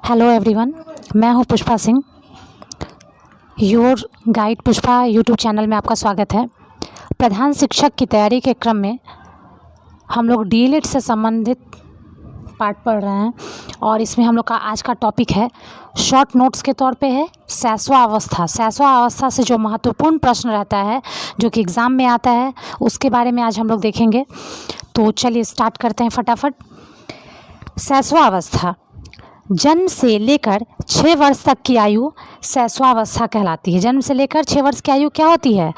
Hello everyone, मैं हूं Pushpa Singh. Your guide Pushpa YouTube channel में आपका स्वागत है। प्रधान शिक्षक की तैयारी के क्रम में हम लोग डीएलएड से संबंधित पार्ट पढ़ रहे हैं और इसमें हम लोग का आज का टॉपिक है, शॉर्ट नोट्स के तौर पे है शैशवावस्था। शैशवावस्था से जो महत्वपूर्ण प्रश्न रहता है जो कि एग्ज़ाम में आता है उसके बारे में आज हम लोग देखेंगे। तो चलिए स्टार्ट करते हैं फटाफट। शैशवावस्था जन्म से लेकर 6 वर्ष तक की आयु शैशवावस्था कहलाती है। जन्म से लेकर 6 वर्ष की आयु क्या होती है?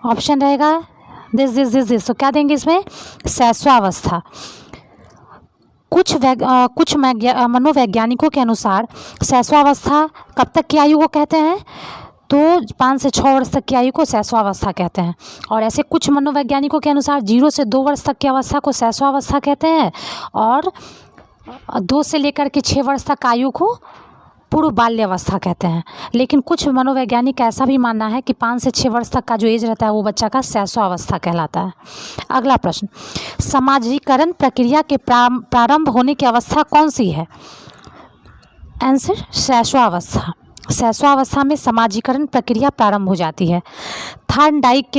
ऑप्शन रहेगा दिस। तो क्या देंगे इसमें? शैशवावस्था। कुछ मनोवैज्ञानिकों के अनुसार शैशवावस्था कब तक की आयु को कहते हैं? तो 5 से 6 वर्ष तक की आयु को शैशवावस्था कहते हैं। और ऐसे कुछ मनोवैज्ञानिकों के अनुसार 0 से 2 वर्ष तक की अवस्था को शैशवावस्था कहते हैं और 2 से लेकर के 6 वर्ष तक आयु को पूर्व बाल्यावस्था कहते हैं। लेकिन कुछ मनोवैज्ञानिक का ऐसा भी मानना है कि 5 से 6 वर्ष तक का जो एज रहता है वो बच्चा का शैशवावस्था कहलाता है। अगला प्रश्न, समाजीकरण प्रक्रिया के प्रारंभ होने की अवस्था कौन सी है? आंसर शैशवावस्था। शैशवावस्था में समाजीकरण प्रक्रिया प्रारंभ हो जाती है। थॉर्नडाइक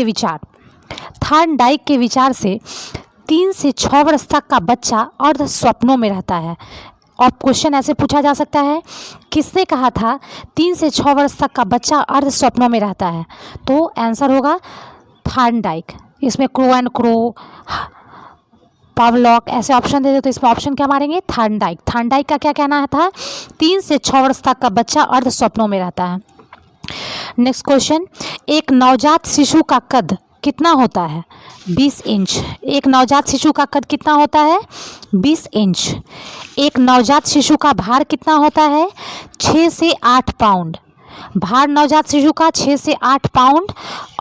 के विचार से 3 से 6 वर्ष तक का बच्चा अर्ध स्वप्नों में रहता है। और क्वेश्चन ऐसे पूछा जा सकता है, किसने कहा था 3 से 6 वर्ष तक का बच्चा अर्ध स्वप्नों में रहता है? तो आंसर होगा थॉर्नडाइक। इसमें क्रो एंड क्रो, पावलॉक ऐसे ऑप्शन दे दे तो इसमें ऑप्शन क्या मारेंगे? थॉर्नडाइक। थॉर्नडाइक का क्या कहना था? 3 से 6 वर्ष तक का बच्चा अर्ध स्वप्नों में रहता है। नेक्स्ट क्वेश्चन, एक नवजात शिशु का कद कितना होता है? 20 इंच। एक नवजात शिशु का कद कितना होता है? 20 इंच। एक नवजात शिशु का भार कितना होता है? 6 से 8 पाउंड। भार नवजात शिशु का 6 से 8 पाउंड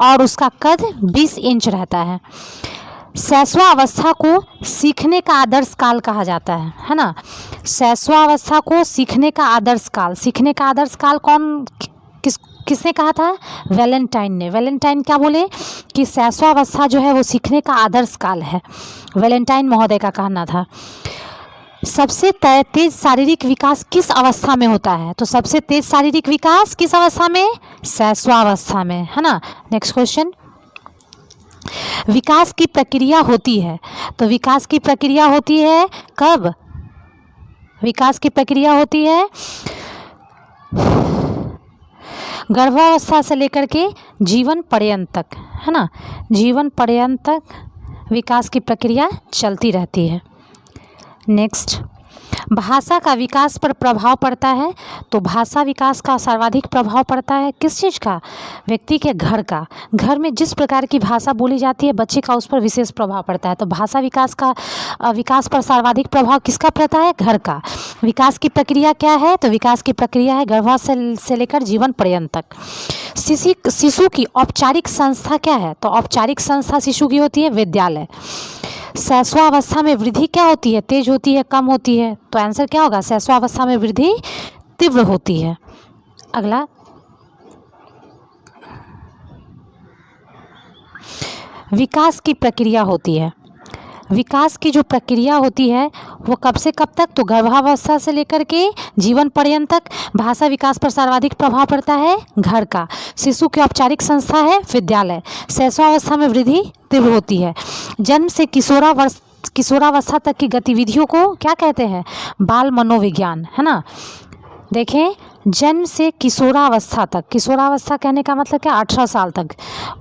और उसका कद 20 इंच रहता है। शैशवावस्था को सीखने का आदर्श काल कहा जाता है ना? शैशवावस्था को सीखने का आदर्श काल किसने कहा था? वैलेंटाइन ने। वैलेंटाइन क्या बोले कि शैशवावस्था जो है वो सीखने का आदर्श काल है। वैलेंटाइन महोदय का कहना था। सबसे तेज शारीरिक विकास किस अवस्था में होता है? तो सबसे तेज शारीरिक विकास किस अवस्था में? शैशवावस्था में, है ना? नेक्स्ट क्वेश्चन, विकास की प्रक्रिया होती है तो विकास की प्रक्रिया होती है कब? विकास की प्रक्रिया होती है गर्भावस्था से लेकर के जीवन पर्यंत तक, है ना? जीवन पर्यंत तक विकास की प्रक्रिया चलती रहती है। नेक्स्ट, भाषा का विकास पर प्रभाव पड़ता है तो भाषा विकास का सर्वाधिक प्रभाव पड़ता है किस चीज़ का? व्यक्ति के घर का। घर में जिस प्रकार की भाषा बोली जाती है बच्चे का उस पर विशेष प्रभाव पड़ता है। तो भाषा विकास पर सर्वाधिक प्रभाव किसका पड़ता है? घर का। विकास की प्रक्रिया क्या है? तो विकास की प्रक्रिया है गर्भावस्था से लेकर जीवन पर्यंत तक। शिशु की औपचारिक संस्था क्या है? तो औपचारिक संस्था शिशु की होती है विद्यालय। शैशवावस्था में वृद्धि क्या होती है? तेज होती है, कम होती है? तो आंसर क्या होगा? शैशवावस्था में वृद्धि तीव्र होती है। अगला, विकास की प्रक्रिया होती है। विकास की जो प्रक्रिया होती है वो कब से कब तक? तो गर्भावस्था से लेकर के जीवन पर्यंत तक। भाषा विकास पर सर्वाधिक प्रभाव पड़ता है घर का। शिशु की औपचारिक संस्था है विद्यालय। शैशवावस्था में वृद्धि तीव्र होती है। जन्म से किशोरावस्था तक की गतिविधियों को क्या कहते हैं? बाल मनोविज्ञान, है ना? देखें, जन्म से किशोरावस्था तक, किशोरावस्था कहने का मतलब क्या? 18 साल तक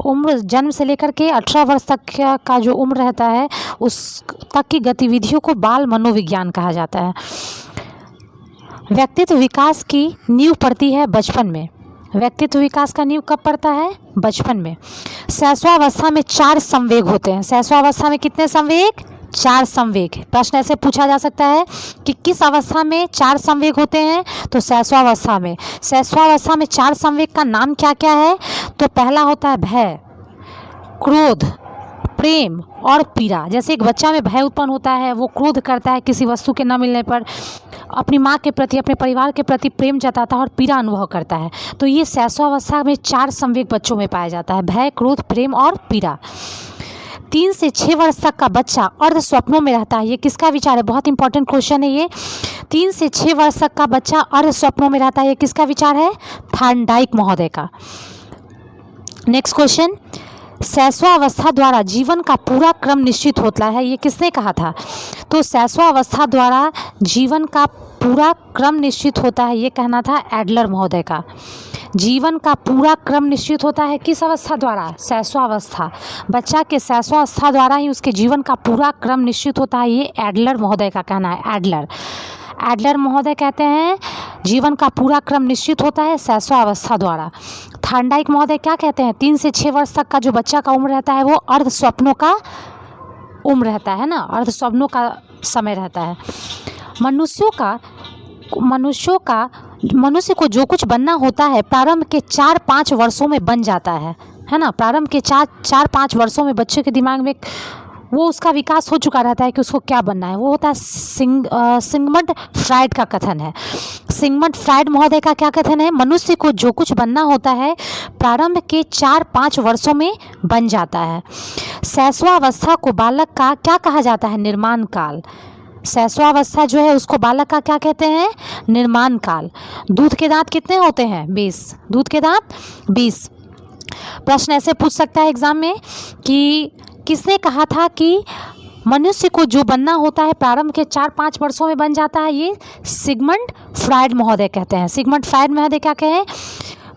उम्र। जन्म से लेकर के 18 वर्ष तक का जो उम्र रहता है उस तक की गतिविधियों को बाल मनोविज्ञान कहा जाता है। व्यक्तित्व विकास की नींव पड़ती है बचपन में। व्यक्तित्व विकास का नींव कब पड़ता है? बचपन में। शैशवावस्था में 4 संवेग होते हैं। शैशवावस्था में कितने संवेग? 4 संवेग। प्रश्न ऐसे पूछा जा सकता है कि किस अवस्था में 4 संवेग होते हैं? तो शैशवावस्था में। शैशवावस्था में 4 संवेग का नाम क्या क्या है? तो पहला होता है भय, क्रोध, प्रेम और पीड़ा। जैसे एक बच्चा में भय उत्पन्न होता है, वो क्रोध करता है किसी वस्तु के न मिलने पर, अपनी माँ के प्रति, अपने परिवार के प्रति प्रेम जताता है और पीड़ा अनुभव करता है। तो ये शैशवावस्था में 4 संवेग बच्चों में पाया जाता है, भय, क्रोध, प्रेम और पीड़ा। 3 से 6 वर्ष तक का बच्चा अर्ध स्वप्नों में रहता है, ये किसका विचार है? बहुत इंपॉर्टेंट क्वेश्चन है ये। 3 से 6 वर्ष तक का बच्चा अर्ध स्वप्नों में रहता है, ये किसका विचार है? थार्नडाइक महोदय का। नेक्स्ट क्वेश्चन, शैशवावस्था द्वारा जीवन का पूरा क्रम निश्चित होता है, ये किसने कहा था? तो शैशवावस्था द्वारा जीवन का पूरा क्रम निश्चित होता है, ये कहना था एडलर महोदय का। जीवन का पूरा क्रम निश्चित होता है किस अवस्था द्वारा? शैशवावस्था। बच्चा के शैशवावस्था द्वारा ही उसके जीवन का पूरा क्रम निश्चित होता है, ये एडलर महोदय का कहना है। एडलर महोदय कहते हैं जीवन का पूरा क्रम निश्चित होता है शैशवावस्था द्वारा। थार्नडाइक महोदय क्या कहते हैं? 3 से 6 वर्ष तक का जो बच्चा का उम्र रहता है वो अर्ध स्वप्नों का उम्र रहता है ना, अर्ध स्वप्नों का समय रहता है। मनुष्य को जो कुछ बनना होता है प्रारंभ के 4-5 वर्षों में बन जाता है ना। प्रारंभ के 4-5 वर्षों में बच्चे के दिमाग में वो उसका विकास हो चुका रहता है कि उसको क्या बनना है। वो होता है सिगमंड फ्राइड का कथन है। सिगमंड फ्राइड महोदय का क्या कथन है? मनुष्य को जो कुछ बनना होता है प्रारंभ के 4-5 वर्षों में बन जाता है। शैशवावस्था को बालक का क्या कहा जाता है? निर्माण काल। शैशवावस्था जो है उसको बालक का क्या कहते हैं? निर्माण काल। दूध के दांत कितने होते हैं? 20। दूध के दांत 20। प्रश्न ऐसे पूछ सकता है एग्जाम में कि किसने कहा था कि मनुष्य को जो बनना होता है प्रारंभ के 4-5 वर्षों में बन जाता है? ये सिगमंड फ्राइड महोदय कहते हैं। सिगमंड फ्राइड महोदय क्या कहे?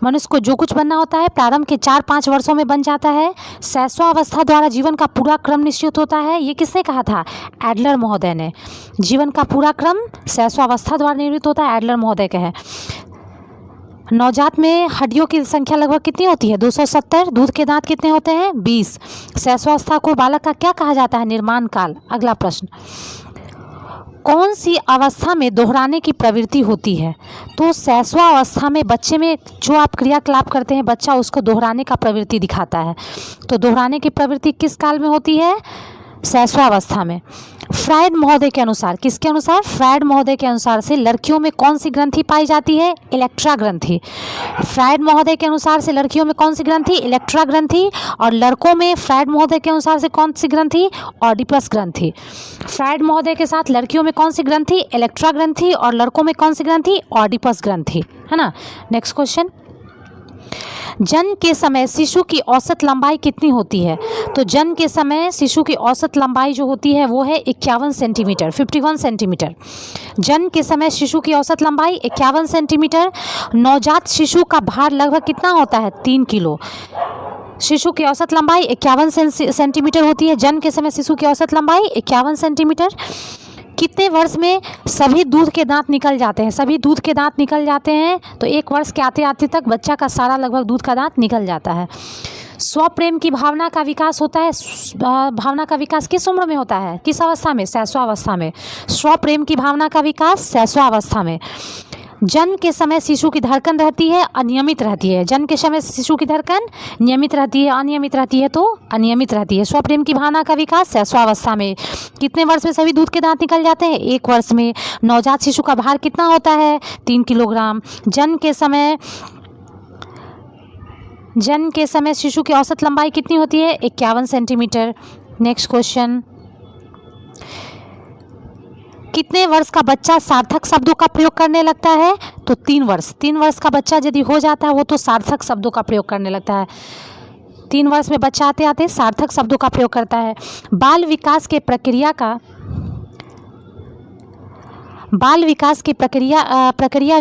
मनुष्य को जो कुछ बनना होता है प्रारंभ के 4-5 वर्षों में बन जाता है। शैशवावस्था द्वारा जीवन का पूरा क्रम निश्चित होता है, ये किसने कहा था? एडलर महोदय ने। जीवन का पूरा क्रम शैशवावस्था द्वारा निर्मित होता है, एडलर महोदय कहे। नवजात में हड्डियों की संख्या लगभग कितनी होती है? 270। दूध के दांत कितने होते हैं? 20। शैशवावस्था को बालक का क्या कहा जाता है? निर्माण काल। अगला प्रश्न, कौन सी अवस्था में दोहराने की प्रवृत्ति होती है? तो शैशवावस्था में बच्चे में जो आप क्रियाकलाप करते हैं बच्चा उसको दोहराने का प्रवृत्ति दिखाता है। तो दोहराने की प्रवृत्ति किस काल में होती है? शैशवावस्था में। फ्राइड महोदय के अनुसार, किसके अनुसार? फ्राइड महोदय के अनुसार से लड़कियों में कौन सी ग्रंथि पाई जाती है? इलेक्ट्रा ग्रंथि। फ्राइड महोदय के अनुसार से लड़कियों में कौन सी ग्रंथि? इलेक्ट्रा ग्रंथि। और लड़कों में फ्राइड महोदय के अनुसार से कौन सी ग्रंथि? ऑडिपस ग्रंथि। फ्राइड महोदय के साथ लड़कियों में कौन सी ग्रंथि? इलेक्ट्रा ग्रंथि। और लड़कों में कौन सी ग्रंथि? ऑडिपस ग्रंथि, है ना। नेक्स्ट क्वेश्चन, जन्म के समय शिशु की औसत लंबाई कितनी होती है? तो जन्म के समय शिशु की औसत लंबाई जो होती है वो है 51 सेंटीमीटर, 51 सेंटीमीटर। जन्म के समय शिशु की औसत लंबाई 51 सेंटीमीटर। नवजात शिशु का भार लगभग कितना होता है? 3 किलो। शिशु की औसत लंबाई 51 सेंटीमीटर होती है। जन्म के समय शिशु की औसत लंबाई 51 सेंटीमीटर। कितने वर्ष में सभी दूध के दांत निकल जाते हैं? सभी दूध के दांत निकल जाते हैं तो 1 वर्ष के आते आते तक बच्चा का सारा लगभग दूध का दांत निकल जाता है। स्वप्रेम की भावना का विकास होता है। भावना का विकास किस उम्र में होता है? किस अवस्था में? शैशवावस्था में। स्वप्रेम की भावना का विकास शैशवावस्था में। जन्म के समय शिशु की धड़कन रहती है, अनियमित रहती है। जन्म के समय शिशु की धड़कन नियमित रहती है, अनियमित रहती है तो अनियमित रहती है। स्वप्रेम की भावना का विकास शैशवावस्था में। कितने वर्ष में सभी दूध के दांत निकल जाते हैं? 1 वर्ष में। नवजात शिशु का भार कितना होता है? 3 किलोग्राम। जन्म के समय शिशु की औसत लंबाई कितनी होती है? 51 सेंटीमीटर। नेक्स्ट क्वेश्चन, कितने वर्ष का बच्चा सार्थक शब्दों का प्रयोग करने लगता है? तो 3 वर्ष। 3 वर्ष का बच्चा यदि हो जाता है वो तो सार्थक शब्दों का प्रयोग करने लगता है। 3 वर्ष में बच्चा आते आते सार्थक शब्दों का प्रयोग करता है। बाल विकास की प्रक्रिया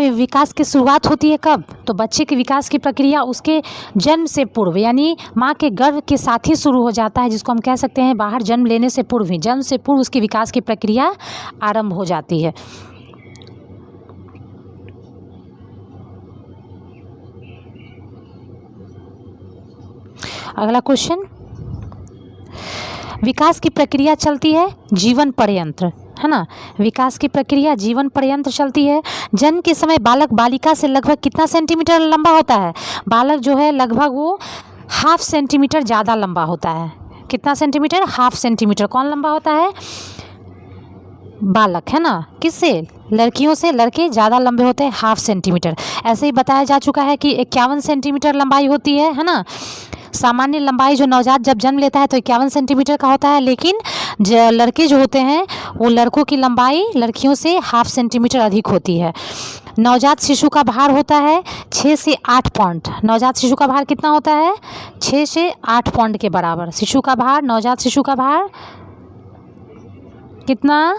विकास की शुरुआत होती है कब? तो बच्चे के विकास की प्रक्रिया उसके जन्म से पूर्व यानी माँ के गर्भ के साथ ही शुरू हो जाता है, जिसको हम कह सकते हैं बाहर जन्म लेने से पूर्व ही, जन्म से पूर्व उसकी विकास की प्रक्रिया आरंभ हो जाती है। अगला क्वेश्चन, विकास की प्रक्रिया चलती है जीवन पर्यंत, है ना। विकास की प्रक्रिया जीवन पर्यंत चलती है। जन्म के समय बालक बालिका से लगभग कितना सेंटीमीटर लंबा होता है? बालक जो है लगभग वो 1/2 सेंटीमीटर ज़्यादा लंबा होता है। कितना सेंटीमीटर? 1/2 सेंटीमीटर। कौन लंबा होता है? बालक, है ना। किससे? लड़कियों से लड़के ज़्यादा लंबे होते हैं, 1/2 सेंटीमीटर। ऐसे ही बताया जा चुका है कि 51 सेंटीमीटर लंबाई होती है ना। सामान्य लंबाई जो नवजात जब जन्म लेता है तो 51 सेंटीमीटर का होता है, लेकिन लड़के जो होते हैं वो लड़कों की लंबाई लड़कियों से 1/2 सेंटीमीटर अधिक होती है। नवजात शिशु का भार होता है 6 से 8 पाउंड। नवजात शिशु का भार कितना होता है? 6 से 8 पाउंड के बराबर शिशु का भार, नवजात शिशु का भार कितना?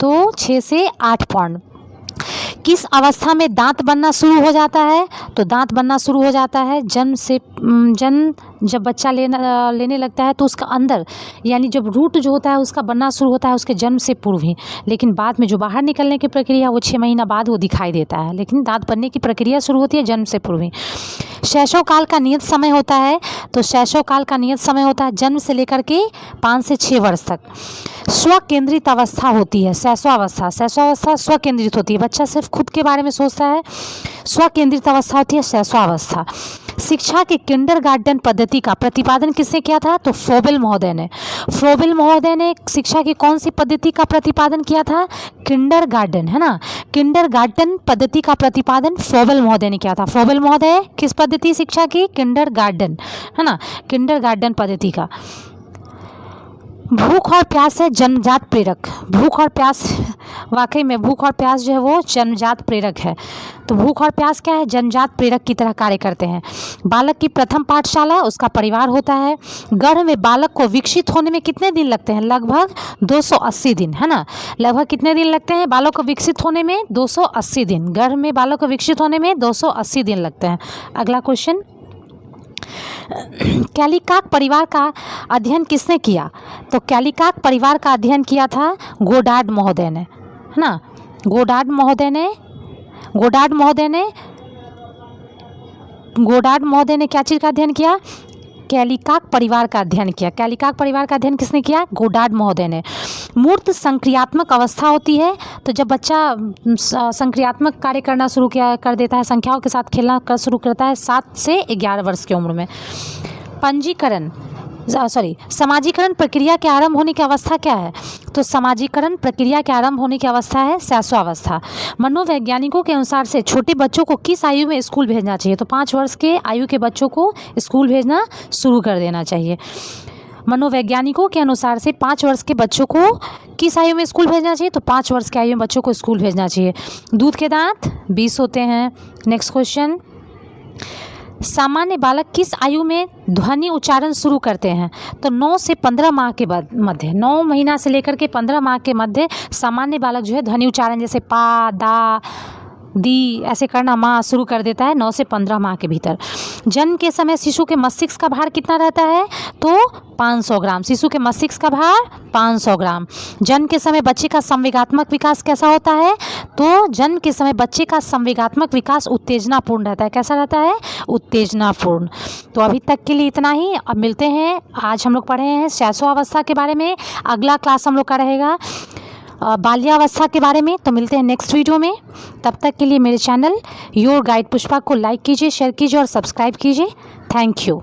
तो 6 से 8 पाउंड। किस अवस्था में दांत बनना शुरू हो जाता है? तो दांत बनना शुरू हो जाता है जन्म जब बच्चा लेने लगता है तो उसका अंदर यानी जब रूट जो होता है उसका बनना शुरू होता है उसके जन्म से पूर्व ही, लेकिन बाद में जो बाहर निकलने की प्रक्रिया वो 6 महीना बाद वो दिखाई देता है, लेकिन दांत बनने की प्रक्रिया शुरू होती है जन्म से पूर्व ही। शैशव काल का नियत समय होता है, तो शैशव काल का नियत समय होता है जन्म से लेकर के 5 से 6 वर्ष तक। स्वकेंद्रित अवस्था होती है शैशवावस्था। शैशवावस्था स्वकेंद्रित होती है, बच्चा सिर्फ खुद के बारे में सोचता है, स्वकेंद्रित अवस्था होती है शैशवावस्था। शिक्षा के किंडरगार्टन पद्धति का प्रतिपादन किसने किया था? तो फ्रोबेल महोदय ने। फ्रोबेल महोदय ने शिक्षा की कौन सी पद्धति का प्रतिपादन किया था? किंडरगार्टन, है ना, किंडरगार्टन पद्धति का प्रतिपादन फ्रोबेल महोदय ने किया था। फ्रोबेल महोदय किस पद्धति शिक्षा की? किंडरगार्टन, है ना, किंडरगार्टन पद्धति का। भूख और प्यास है जन्मजात प्रेरक। भूख और प्यास, वाकई में भूख और प्यास जो है वो जन्मजात प्रेरक है। तो भूख और प्यास क्या है? जन्मजात प्रेरक की तरह कार्य करते हैं। बालक की प्रथम पाठशाला उसका परिवार होता है। गर्भ में बालक को विकसित होने में कितने दिन लगते हैं? लगभग 280 दिन, है ना। लगभग कितने दिन लगते हैं बालक को विकसित होने में? 280 दिन। गर्भ में बालक को विकसित होने में 280 दिन लगते हैं। अगला क्वेश्चन, कैलिकाक परिवार का अध्ययन किसने किया? तो कैलिकाक परिवार का अध्ययन किया था गोडार्ड महोदय ने, है ना। गोडार्ड महोदय ने क्या चीज़ का अध्ययन किया? कैलिकाक परिवार का अध्ययन किया। कैलिकाक परिवार का अध्ययन किसने किया? गोडार्ड महोदय ने। मूर्त संक्रियात्मक अवस्था होती है, तो जब बच्चा संक्रियात्मक कार्य करना शुरू कर देता है, संख्याओं के साथ खेलना शुरू करता है 7 से 11 वर्ष की उम्र में। समाजीकरण प्रक्रिया के आरंभ होने की अवस्था क्या है? तो समाजीकरण प्रक्रिया के आरंभ होने की अवस्था है शैशवावस्था। मनोवैज्ञानिकों के अनुसार से छोटे बच्चों को किस आयु में स्कूल भेजना चाहिए? तो 5 वर्ष के आयु के बच्चों को स्कूल भेजना शुरू कर देना चाहिए। मनोवैज्ञानिकों के अनुसार से 5 वर्ष के बच्चों को किस आयु में स्कूल भेजना चाहिए? तो 5 वर्ष की आयु में बच्चों को स्कूल भेजना चाहिए। दूध के दांत 20 होते हैं। नेक्स्ट क्वेश्चन, सामान्य बालक किस आयु में ध्वनि उच्चारण शुरू करते हैं? तो 9 से 15 माह के मध्य, 9 महीना से लेकर के 15 माह के मध्य सामान्य बालक जो है ध्वनि उच्चारण जैसे पा, दा, दी ऐसे करना माँ शुरू कर देता है 9 से 15 माह के भीतर। जन्म के समय शिशु के मस्तिष्क का भार कितना रहता है? तो 500 ग्राम। शिशु के मस्तिष्क का भार 500 ग्राम। जन्म के समय बच्चे का संवेगात्मक विकास कैसा होता है? तो जन्म के समय बच्चे का संवेगात्मक विकास उत्तेजनापूर्ण रहता है। कैसा रहता है? उत्तेजनापूर्ण। तो अभी तक के लिए इतना ही। अब मिलते हैं, आज हम लोग पढ़े हैं शैशवावस्था के बारे में, अगला क्लास हम लोग का रहेगा बाल्यावस्था के बारे में। तो मिलते हैं नेक्स्ट वीडियो में। तब तक के लिए मेरे चैनल योर गाइड पुष्पा को लाइक कीजिए, शेयर कीजिए और सब्सक्राइब कीजिए। Thank you.